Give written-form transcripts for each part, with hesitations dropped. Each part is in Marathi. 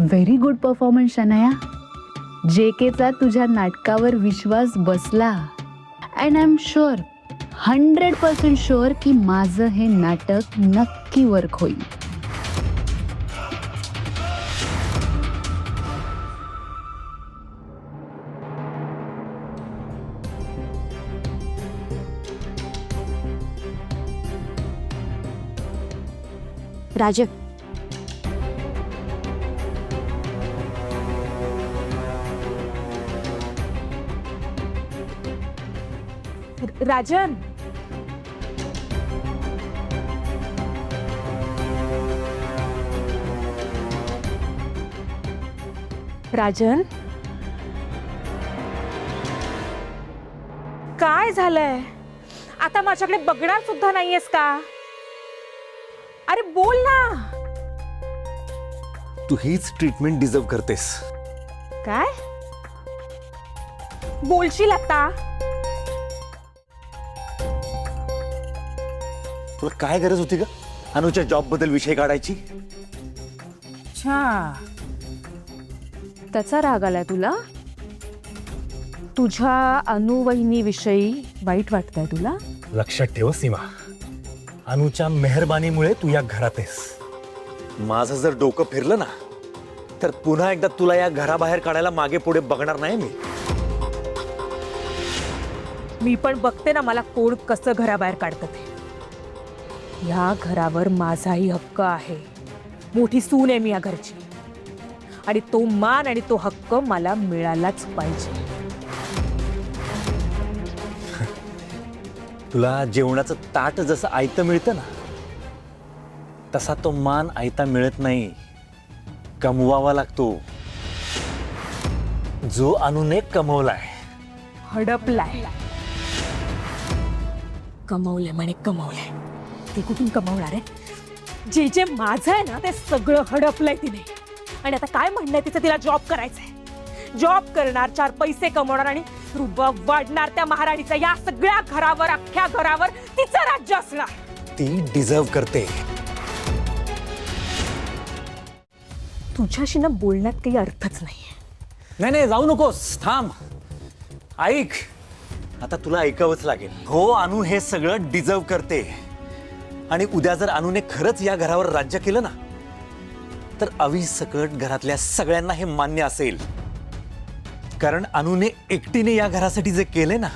Very good performance Shanaya. JKचा तुझ्या नाटकावर विश्वास बसला. And I am sure 100% sure की माझं हे नाटक नक्की वर्क होईल. राज, राजन, राजन, काय झालंय? आता माझ्याकडे बघणार सुद्धा नाहीयेस का? अरे बोल ना. तू हीच ट्रीटमेंट डिझर्व करतेस. काय बोलशील आता? तुला काय गरज होती का अनुच्या जॉब बद्दल विषय काढायची? अच्छा, त्याचा राग आलाय तुला? तुझ्या अनुवहिनीविषयी वाईट वाटतंय तुला? लक्षात ठेव सीमा, अनुच्या मेहरबानीमुळे तू या घरात आहेस. माझं जर डोकं फिरलं ना तर पुन्हा एकदा तुला या घराबाहेर काढायला मागे पुढे बघणार नाही मी. मी पण बघते ना मला कोण कसं घराबाहेर काढतं ते. या घरावर माझाही हक्क आहे. मोठी सून आहे मी या घरची, आणि तो मान आणि तो हक्क मला मिळालाच पाहिजे. तुला जेवणाचं ताट जसं आयतं मिळतं ना तसा तो मान आयता मिळत नाही, कमवावा लागतो. जो अनुने कमवलाय. हडपलाय. कमवलंय म्हणे, कमवलंय. ते कुठून कमवणार आहे? जे जे माझं आहे ना ते सगळं हडपलंय तिने. आणि आता काय म्हणणं आहे तिचं? तिला जॉब करायचंय. जॉब करणार, 4 पैसे कमवणार आणि रुबाब वाढणार त्या महाराणीचा. या सगळ्या घरावर, अख्ख्या घरावर तिचं राज्य असणार. ती डिझर्व करते. तुझ्याशी ना बोलण्यात काही अर्थच नाहीये. नाही नाही, जाऊ नकोस, थांब, ऐक. आता तुला ऐकावंच लागेल. हो, अनु हे सगळं डिझर्व करते. आणि उद्या जर अनुने खरंच या घरावर राज्य केलं ना तर अविसकट घरातल्या सगळ्यांना हे मान्य असेल. कारण अनुने एकटीने या घरासाठी जे केले ना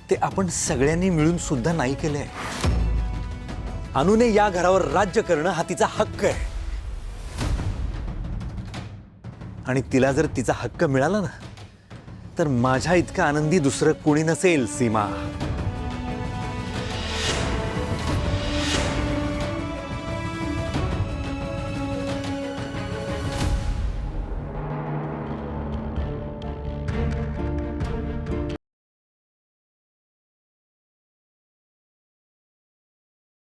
ते आपण सगळ्यांनी मिळून सुद्धा नाही केले. अनुने या घरावर राज्य करणं हा तिचा हक्क आहे. आणि तिला जर तिचा हक्क मिळाला ना तर माझ्या इतका आनंदी दुसरं कोणी नसेल सीमा.